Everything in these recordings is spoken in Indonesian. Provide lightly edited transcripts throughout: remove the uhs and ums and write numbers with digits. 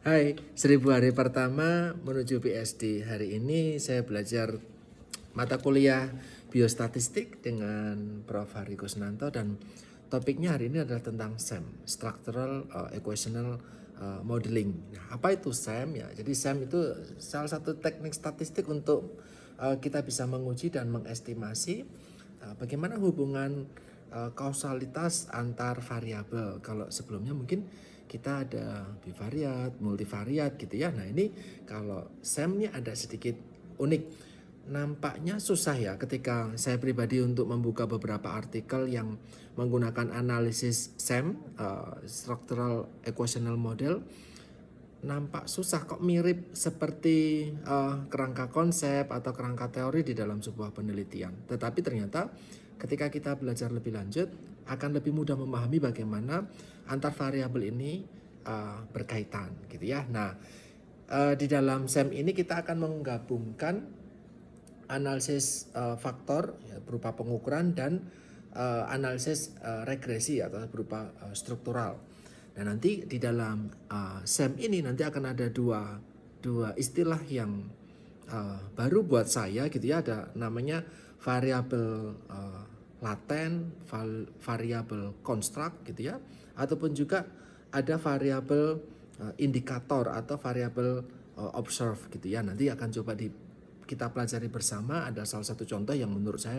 Hai, 1000 hari pertama menuju PhD. Hari ini saya belajar mata kuliah biostatistik dengan Prof. Hari Kusnanto dan topiknya hari ini adalah tentang SEM, Structural Equational Modeling. Nah, apa itu SEM ya? Jadi SEM itu salah satu teknik statistik untuk kita bisa menguji dan mengestimasi bagaimana hubungan kausalitas antar variabel. Kalau sebelumnya mungkin kita ada bivariat, multivariat gitu ya. Nah ini kalau SEM ini ada sedikit unik. Nampaknya susah ya ketika saya pribadi untuk membuka beberapa artikel yang menggunakan analisis SEM, Structural Equational Model. Nampak susah, kok mirip seperti kerangka konsep atau kerangka teori di dalam sebuah penelitian. Tetapi ternyata ketika kita belajar lebih lanjut akan lebih mudah memahami bagaimana antar variabel ini berkaitan gitu ya. Nah, di dalam SEM ini kita akan menggabungkan analisis faktor ya, berupa pengukuran dan analisis regresi atau berupa struktural. Nah nanti di dalam SEM ini nanti akan ada dua istilah yang baru buat saya gitu ya. Ada namanya variabel laten, variabel construct gitu ya, ataupun juga ada variabel indikator atau variabel observe gitu ya. Nanti akan coba kita pelajari bersama. Ada salah satu contoh yang menurut saya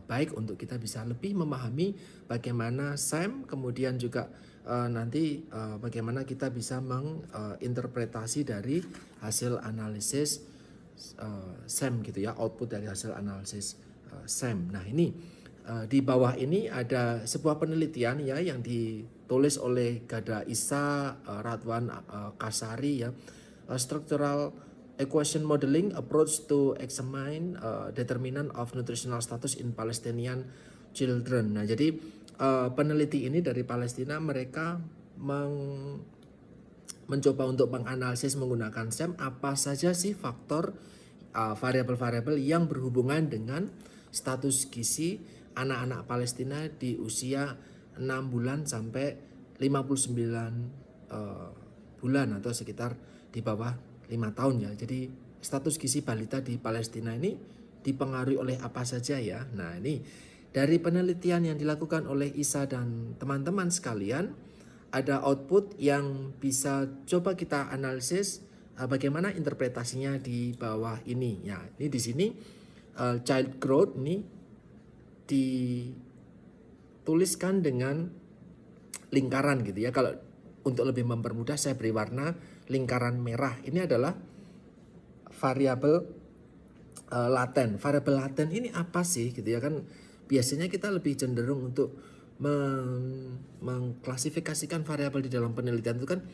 baik untuk kita bisa lebih memahami bagaimana SEM, kemudian juga nanti bagaimana kita bisa menginterpretasi dari hasil analisis SEM gitu ya, output dari hasil analisis SEM. Nah ini di bawah ini ada sebuah penelitian ya yang ditulis oleh Gada Isa, Radwan Kasari ya, Structural Equation Modeling Approach to Examine Determinant of Nutritional Status in Palestinian Children. Nah, jadi peneliti ini dari Palestina, mereka mencoba untuk menganalisis menggunakan SEM apa saja sih faktor variabel-variabel yang berhubungan dengan status gizi anak-anak Palestina di usia 6 bulan sampai 59 bulan atau sekitar di bawah 5 tahun ya. Jadi status gizi balita di Palestina ini dipengaruhi oleh apa saja ya. Nah ini dari penelitian yang dilakukan oleh Isa dan teman-teman sekalian, ada output yang bisa coba kita analisis bagaimana interpretasinya di bawah ini. Ya, ini di sini child growth ini dituliskan dengan lingkaran gitu ya. Kalau untuk lebih mempermudah saya beri warna lingkaran merah. Ini adalah variabel laten. Variabel laten ini apa sih gitu ya, kan biasanya kita lebih cenderung untuk mengklasifikasikan variabel di dalam penelitian itu kan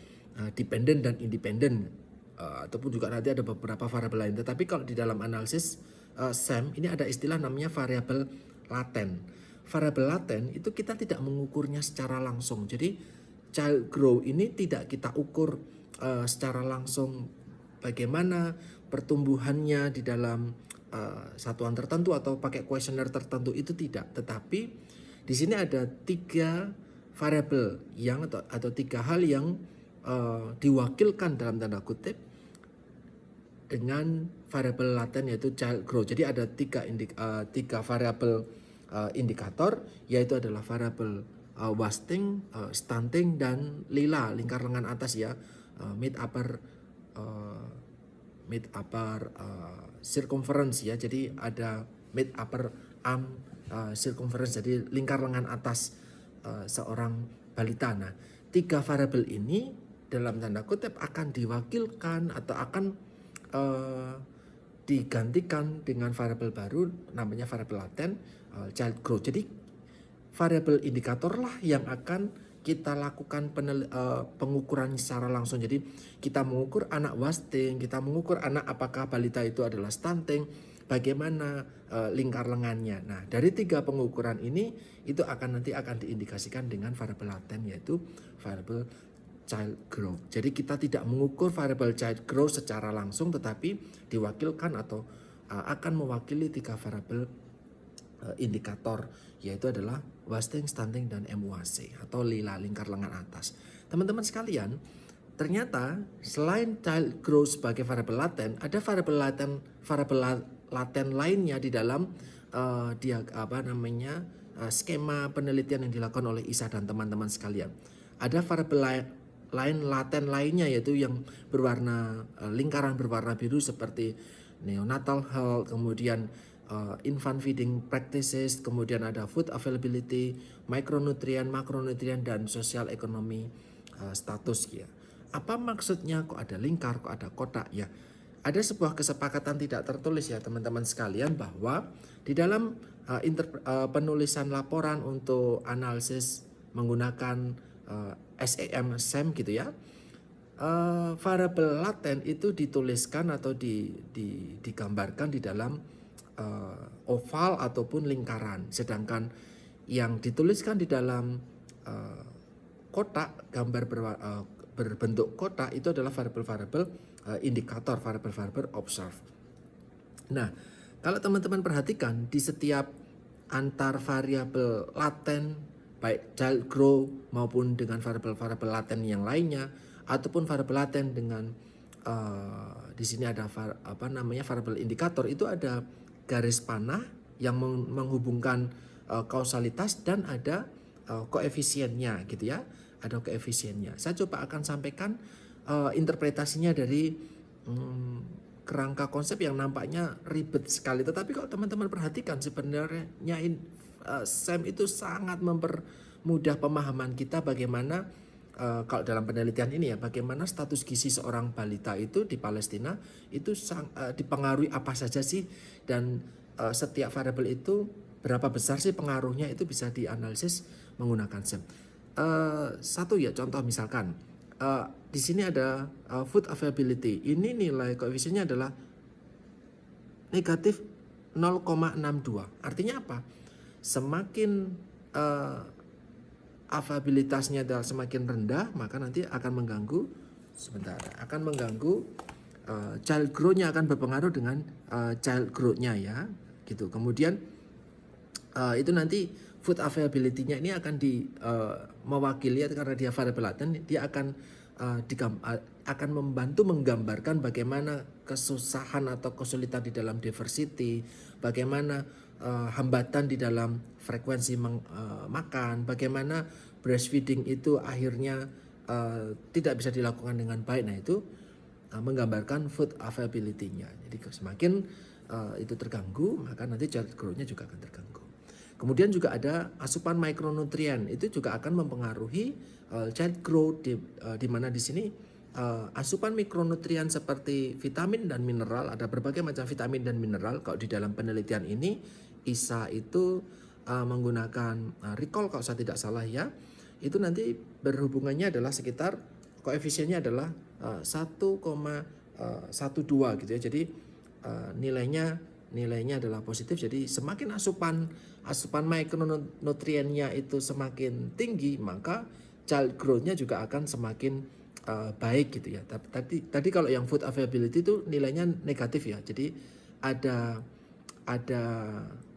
dependen dan independen, ataupun juga nanti ada beberapa variabel lain. Tetapi kalau di dalam analisis SEM ini ada istilah namanya variabel laten. Variabel laten itu kita tidak mengukurnya secara langsung. Jadi child growth ini tidak kita ukur secara langsung bagaimana pertumbuhannya di dalam satuan tertentu atau pakai kuesioner tertentu, itu tidak. Tetapi di sini ada 3 variabel yang atau 3 hal yang diwakilkan dalam tanda kutip dengan variabel laten yaitu child growth. Jadi ada 3 variabel indikator, yaitu adalah variabel wasting, stunting, dan lila lingkar lengan atas ya, mid upper circumference ya. Jadi ada mid upper arm circumference, jadi lingkar lengan atas seorang balita. Nah, 3 variabel ini dalam tanda kutip akan diwakilkan atau akan digantikan dengan variabel baru namanya variabel laten, child growth. Jadi variabel indikator lah yang akan kita lakukan pengukuran secara langsung. Jadi kita mengukur anak wasting, kita mengukur anak apakah balita itu adalah stunting, bagaimana lingkar lengannya. Nah, dari 3 pengukuran ini itu nanti akan diindikasikan dengan variabel laten yaitu variabel child growth. Jadi kita tidak mengukur variabel child growth secara langsung, tetapi diwakilkan atau akan mewakili 3 variabel indikator, yaitu adalah wasting, stunting, dan MUAC atau lila lingkar lengan atas. Teman-teman sekalian, ternyata selain child growth sebagai variabel laten, ada variabel laten lainnya di dalam skema penelitian yang dilakukan oleh Isa dan teman-teman sekalian. Ada variabel lain laten lainnya, yaitu yang berwarna lingkaran berwarna biru seperti neonatal health, kemudian infant feeding practices, kemudian ada food availability, micronutrient, makronutrien, dan sosial ekonomi status ya. Apa maksudnya kok ada lingkar, kok ada kotak ya? Ada sebuah kesepakatan tidak tertulis ya teman-teman sekalian, bahwa di dalam penulisan laporan untuk analisis menggunakan SEM gitu ya, variabel laten itu dituliskan atau digambarkan di dalam oval ataupun lingkaran, sedangkan yang dituliskan di dalam kotak, gambar berbentuk kotak, itu adalah variabel-variabel indikator, variabel-variabel observe. Nah, kalau teman-teman perhatikan di setiap antar variabel laten, baik child growth maupun dengan variabel-variabel laten yang lainnya, ataupun variabel laten dengan di sini ada variabel indikator, itu ada garis panah yang menghubungkan kausalitas dan ada koefisiennya gitu ya. Ada koefisiennya. Saya coba akan sampaikan interpretasinya dari kerangka konsep yang nampaknya ribet sekali. Tetapi kalau teman-teman perhatikan, sebenarnya SEM itu sangat mempermudah pemahaman kita bagaimana kalau dalam penelitian ini ya, bagaimana status gizi seorang balita itu di Palestina itu dipengaruhi apa saja sih, dan setiap variabel itu berapa besar sih pengaruhnya, itu bisa dianalisis menggunakan SEM. Satu ya, contoh misalkan di sini ada food availability. Ini nilai koefisiennya adalah negatif 0,62. Artinya apa? Semakin availabilitasnya adalah semakin rendah, maka nanti akan mengganggu child growth-nya, akan berpengaruh dengan child growth-nya ya, gitu. Kemudian itu nanti food availability-nya ini akan mewakili, karena dia variabel laten, dia akan membantu menggambarkan bagaimana kesusahan atau kesulitan di dalam diversity, bagaimana hambatan di dalam frekuensi makan, bagaimana breastfeeding itu akhirnya tidak bisa dilakukan dengan baik. Nah itu menggambarkan food availability-nya. Jadi semakin itu terganggu, maka nanti child growth-nya juga akan terganggu. Kemudian juga ada asupan mikronutrien, itu juga akan mempengaruhi child growth, di mana di sini asupan mikronutrien seperti vitamin dan mineral, ada berbagai macam vitamin dan mineral. Kalau di dalam penelitian ini ISA itu menggunakan recall kalau saya tidak salah ya, itu nanti berhubungannya adalah sekitar koefisiennya adalah 1,12 gitu ya. Jadi nilainya adalah positif. Jadi semakin asupan mikronutriennya itu semakin tinggi, maka child growth-nya juga akan semakin baik gitu ya. Tadi kalau yang food availability itu nilainya negatif ya. Jadi ada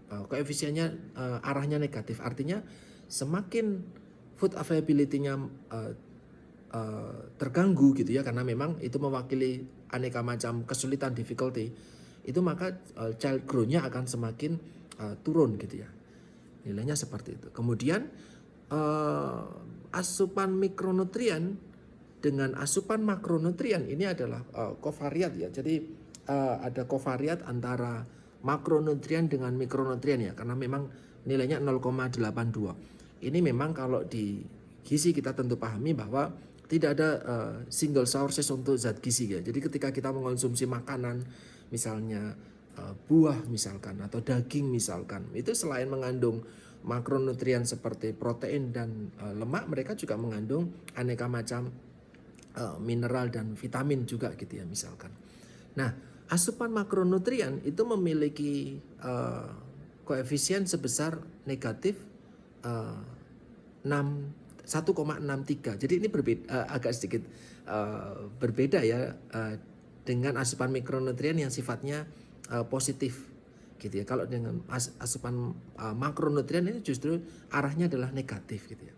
koefisiennya arahnya negatif. Artinya semakin food availability-nya terganggu gitu ya, karena memang itu mewakili aneka macam kesulitan, difficulty, itu maka child growth-nya akan semakin turun gitu ya. Nilainya seperti itu. Kemudian asupan mikronutrien dengan asupan makronutrien ini adalah kovariat ya. Jadi ada kovariat antara makronutrien dengan mikronutrien ya, karena memang nilainya 0,82. Ini memang kalau di gizi kita tentu pahami bahwa tidak ada single sources untuk zat gizi ya. Jadi ketika kita mengonsumsi makanan, misalnya buah misalkan atau daging misalkan, itu selain mengandung makronutrien seperti protein dan lemak, mereka juga mengandung aneka macam mineral dan vitamin juga gitu ya misalkan. Nah, asupan makronutrien itu memiliki koefisien sebesar negatif 1,63. Jadi ini agak sedikit berbeda ya dengan asupan mikronutrien yang sifatnya positif gitu ya. Kalau dengan asupan makronutrien ini justru arahnya adalah negatif gitu ya.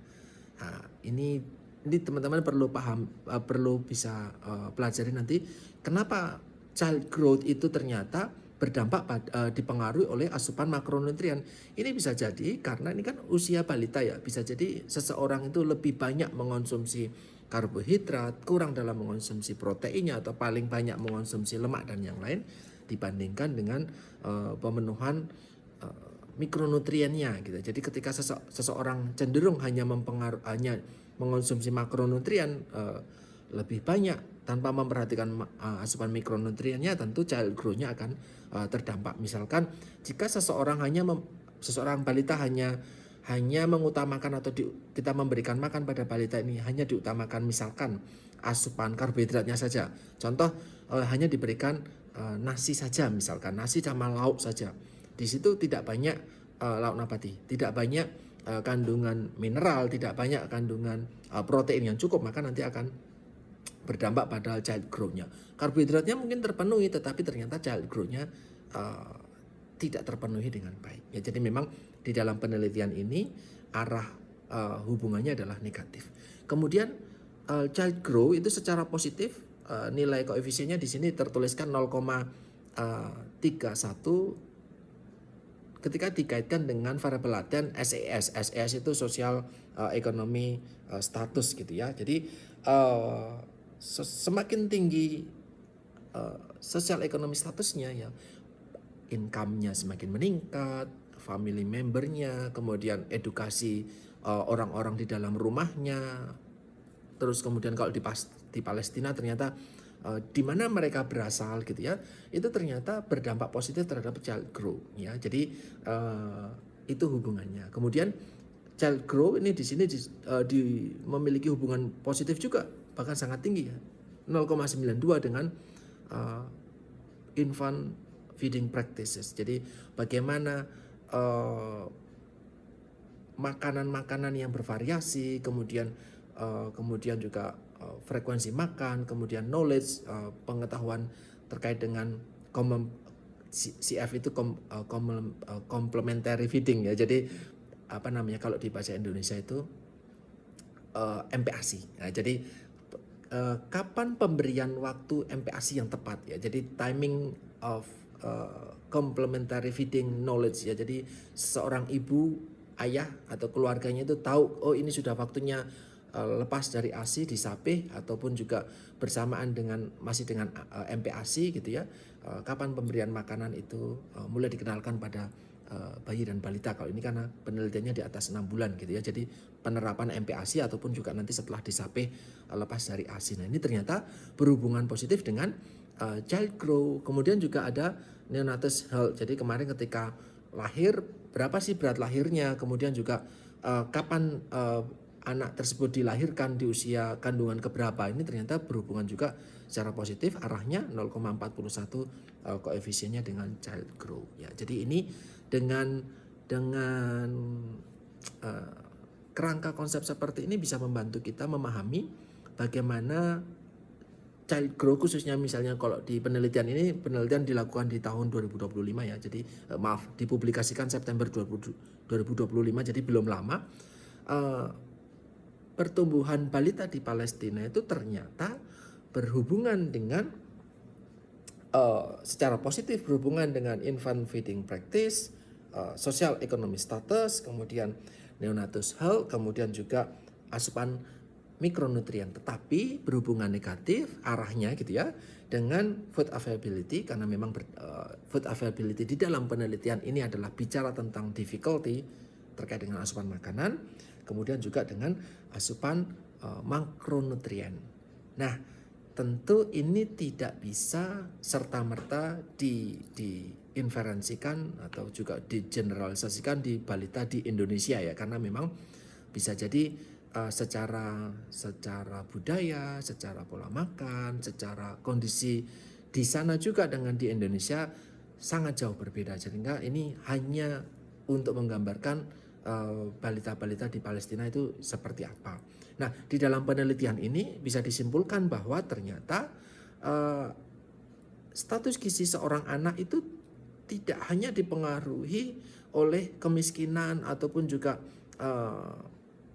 Nah, ini ini teman-teman perlu paham, perlu bisa pelajari nanti kenapa child growth itu ternyata berdampak dipengaruhi oleh asupan makronutrien. Ini bisa jadi karena ini kan usia balita ya, bisa jadi seseorang itu lebih banyak mengonsumsi karbohidrat, kurang dalam mengonsumsi proteinnya, atau paling banyak mengonsumsi lemak dan yang lain dibandingkan dengan pemenuhan mikronutriennya gitu. Jadi ketika seseorang cenderung hanya mengonsumsi makronutrien lebih banyak tanpa memperhatikan asupan mikronutriennya, tentu child growth-nya akan terdampak. Misalkan jika seseorang balita hanya mengutamakan atau kita memberikan makan pada balita ini hanya diutamakan misalkan asupan karbohidratnya saja. Contoh hanya diberikan nasi saja, misalkan nasi sama lauk saja. Di situ tidak banyak lauk nabati, tidak banyak kandungan mineral, tidak banyak kandungan protein yang cukup, maka nanti akan berdampak pada child growth-nya. Karbohidratnya mungkin terpenuhi, tetapi ternyata child growth-nya tidak terpenuhi dengan baik. Ya, jadi memang di dalam penelitian ini arah hubungannya adalah negatif. Kemudian child growth itu secara positif nilai koefisiennya di sini tertuliskan 0,31 ketika dikaitkan dengan variabel laten SES. SES itu sosial ekonomi status gitu ya. Jadi semakin tinggi sosial ekonomi statusnya ya, income-nya semakin meningkat, family member-nya, kemudian edukasi orang-orang di dalam rumahnya. Terus kemudian kalau di Palestina ternyata di mana mereka berasal gitu ya, itu ternyata berdampak positif terhadap child growth ya. Jadi itu hubungannya. Kemudian child growth ini di sini memiliki hubungan positif juga, bahkan sangat tinggi ya, 0,92 dengan infant feeding practices. Jadi bagaimana makanan-makanan yang bervariasi, kemudian juga frekuensi makan, kemudian knowledge, pengetahuan terkait dengan CF itu complementary feeding ya. Jadi kalau di bahasa Indonesia itu MPASI. Nah, jadi kapan pemberian waktu MPASI yang tepat ya. Jadi timing of complementary feeding knowledge ya. Jadi seorang ibu, ayah atau keluarganya itu tahu, oh ini sudah waktunya lepas dari ASI disapih, ataupun juga bersamaan masih dengan MPASI gitu ya. Kapan pemberian makanan itu mulai dikenalkan pada bayi dan balita. Kalau ini karena penelitiannya di atas 6 bulan gitu ya. Jadi penerapan MPASI ataupun juga nanti setelah disapih lepas dari ASI. Nah, ini ternyata berhubungan positif dengan child growth. Kemudian juga ada neonatus health. Jadi kemarin ketika lahir, berapa sih berat lahirnya, kemudian juga kapan anak tersebut dilahirkan, di usia kandungan keberapa, ini ternyata berhubungan juga secara positif, arahnya 0,41 koefisiennya dengan child growth ya. Jadi ini dengan kerangka konsep seperti ini bisa membantu kita memahami bagaimana child growth, khususnya misalnya kalau di penelitian dilakukan di tahun 2025 ya. Jadi dipublikasikan September 2025, jadi belum lama. Pertumbuhan balita di Palestina itu ternyata berhubungan dengan secara positif berhubungan dengan infant feeding practice, social economic status, kemudian neonatus health, kemudian juga asupan mikronutrien. Tetapi berhubungan negatif arahnya gitu ya dengan food availability, karena memang food availability di dalam penelitian ini adalah bicara tentang difficulty terkait dengan asupan makanan, kemudian juga dengan asupan makronutrien. Nah, tentu ini tidak bisa serta-merta diinferensikan atau juga digeneralisasikan di balita di Indonesia ya, karena memang bisa jadi secara budaya, secara pola makan, secara kondisi di sana juga dengan di Indonesia sangat jauh berbeda. Sehingga ini hanya untuk menggambarkan balita-balita di Palestina itu seperti apa. Nah, di dalam penelitian ini bisa disimpulkan bahwa ternyata status gizi seorang anak itu tidak hanya dipengaruhi oleh kemiskinan ataupun juga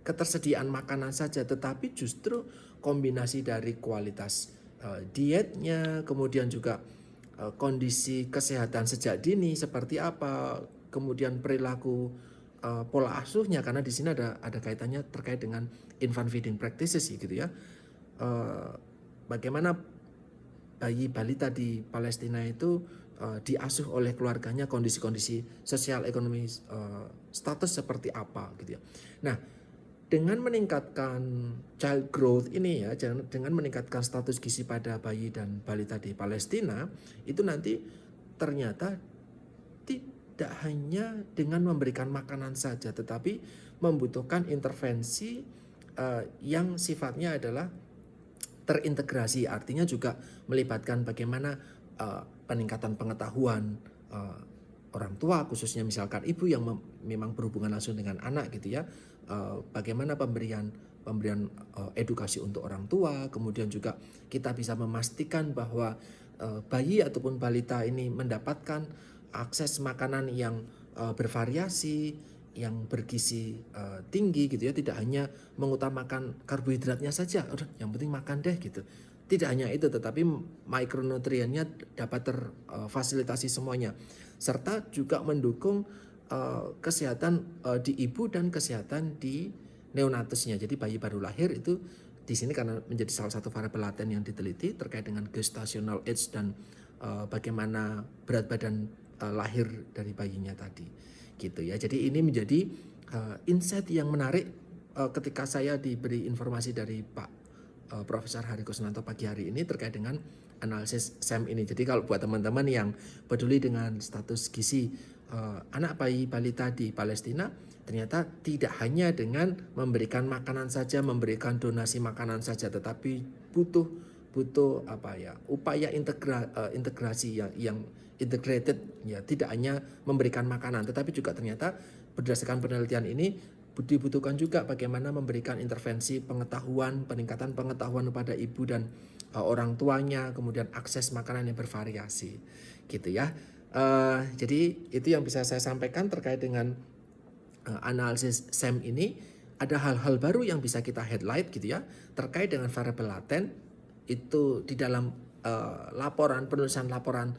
ketersediaan makanan saja, tetapi justru kombinasi dari kualitas dietnya, kemudian juga kondisi kesehatan sejak dini seperti apa, kemudian perilaku pola asuhnya, karena di sini ada kaitannya terkait dengan infant feeding practices gitu ya. Bagaimana bayi balita di Palestina itu diasuh oleh keluarganya, kondisi-kondisi sosial ekonomi status seperti apa gitu ya. Nah, dengan meningkatkan child growth ini ya, dengan meningkatkan status gizi pada bayi dan balita di Palestina, itu nanti ternyata tidak hanya dengan memberikan makanan saja, tetapi membutuhkan intervensi yang sifatnya adalah terintegrasi, artinya juga melibatkan bagaimana peningkatan pengetahuan orang tua, khususnya misalkan ibu yang memang berhubungan langsung dengan anak gitu ya, bagaimana pemberian edukasi untuk orang tua, kemudian juga kita bisa memastikan bahwa bayi ataupun balita ini mendapatkan akses makanan yang bervariasi, yang bergizi tinggi gitu ya, tidak hanya mengutamakan karbohidratnya saja, udah yang penting makan deh gitu. Tidak hanya itu, tetapi mikronutriennya dapat terfasilitasi semuanya, serta juga mendukung kesehatan di ibu dan kesehatan di neonatusnya. Jadi bayi baru lahir itu di sini karena menjadi salah satu variabel laten yang diteliti terkait dengan gestational age dan bagaimana berat badan lahir dari bayinya tadi. Gitu ya. Jadi ini menjadi insight yang menarik ketika saya diberi informasi dari Pak Profesor Hari Kusnanto pagi hari ini terkait dengan analisis SEM ini. Jadi kalau buat teman-teman yang peduli dengan status gizi anak bayi balita di Palestina, ternyata tidak hanya dengan memberikan makanan saja, memberikan donasi makanan saja, tetapi butuh upaya integrasi yang integrated ya, tidak hanya memberikan makanan, tetapi juga ternyata berdasarkan penelitian ini dibutuhkan juga bagaimana memberikan intervensi pengetahuan, peningkatan pengetahuan kepada ibu dan orang tuanya, kemudian akses makanan yang bervariasi gitu ya. Jadi itu yang bisa saya sampaikan terkait dengan analisis SEM ini. Ada hal-hal baru yang bisa kita highlight gitu ya terkait dengan variabel laten itu di dalam penulisan laporan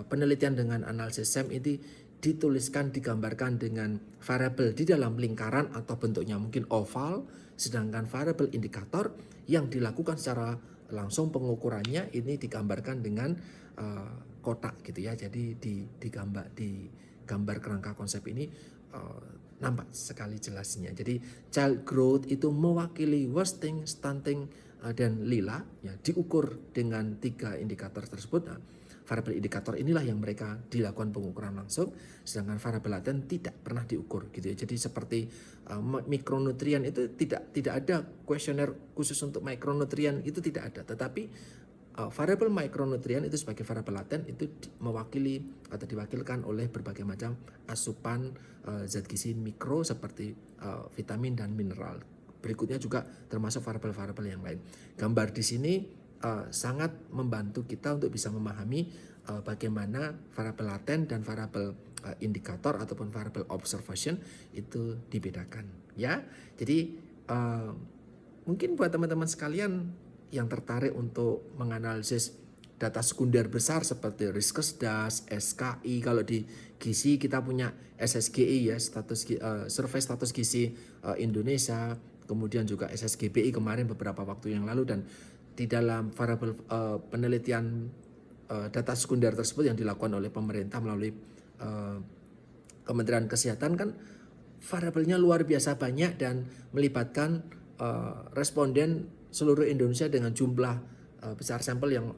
penelitian dengan analisis SEM ini dituliskan, digambarkan dengan variabel di dalam lingkaran atau bentuknya mungkin oval, sedangkan variabel indikator yang dilakukan secara langsung pengukurannya ini digambarkan dengan kotak gitu ya. Jadi di gambar kerangka konsep ini nampak sekali jelasnya. Jadi child growth itu mewakili wasting, stunting, dan lila ya, diukur dengan 3 indikator tersebut. Nah, variabel indikator inilah yang mereka dilakukan pengukuran langsung, sedangkan variabel laten tidak pernah diukur gitu ya. Jadi seperti mikronutrien itu tidak ada kuesioner khusus untuk mikronutrien, itu tidak ada, tetapi variabel mikronutrien itu sebagai variabel laten itu mewakili atau diwakilkan oleh berbagai macam asupan zat gizi mikro seperti vitamin dan mineral. Berikutnya juga termasuk variabel-variabel yang lain. Gambar di sini sangat membantu kita untuk bisa memahami bagaimana variabel laten dan variabel indikator ataupun variabel observation itu dibedakan ya. Jadi mungkin buat teman-teman sekalian yang tertarik untuk menganalisis data sekunder besar seperti Riskesdas, SKI, kalau di gizi kita punya SSGI ya, survei status gizi Indonesia, kemudian juga SSGBI kemarin beberapa waktu yang lalu, dan di dalam variabel penelitian data sekunder tersebut yang dilakukan oleh pemerintah melalui Kementerian Kesehatan kan variabelnya luar biasa banyak dan melibatkan responden seluruh Indonesia dengan jumlah besar sampel yang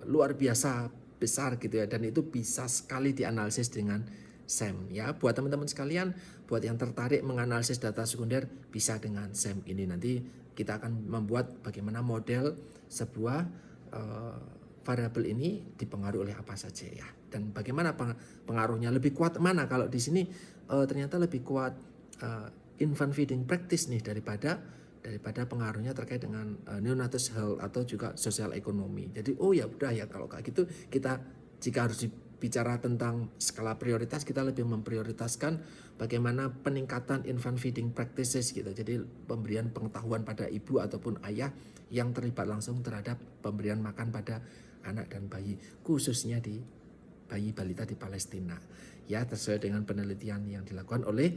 luar biasa besar gitu ya, dan itu bisa sekali dianalisis dengan SEM ya. Buat teman-teman sekalian, buat yang tertarik menganalisis data sekunder bisa dengan SEM ini. Nanti kita akan membuat bagaimana model sebuah variabel ini dipengaruhi oleh apa saja ya, dan bagaimana pengaruhnya lebih kuat mana. Kalau di sini ternyata lebih kuat infant feeding practice nih daripada pengaruhnya terkait dengan neonatus health atau juga sosial ekonomi. Jadi oh ya udah ya, kalau kayak gitu kita jika harus bicara tentang skala prioritas, kita lebih memprioritaskan bagaimana peningkatan infant feeding practices gitu. Jadi pemberian pengetahuan pada ibu ataupun ayah yang terlibat langsung terhadap pemberian makan pada anak dan bayi, khususnya di bayi balita di Palestina. Ya, sesuai dengan penelitian yang dilakukan oleh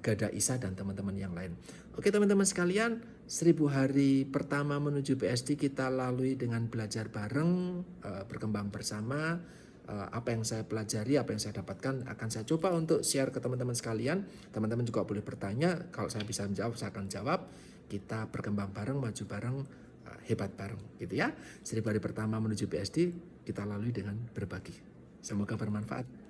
Gada Isa dan teman-teman yang lain. Oke teman-teman sekalian, 1000 hari pertama menuju PSD kita lalui dengan belajar bareng, berkembang bersama. Apa yang saya pelajari, apa yang saya dapatkan akan saya coba untuk share ke teman-teman sekalian. Teman-teman juga boleh bertanya, kalau saya bisa menjawab saya akan jawab. Kita berkembang bareng, maju bareng, hebat bareng gitu ya. 1000 hari pertama menuju PSD kita lalui dengan berbagi. Semoga bermanfaat.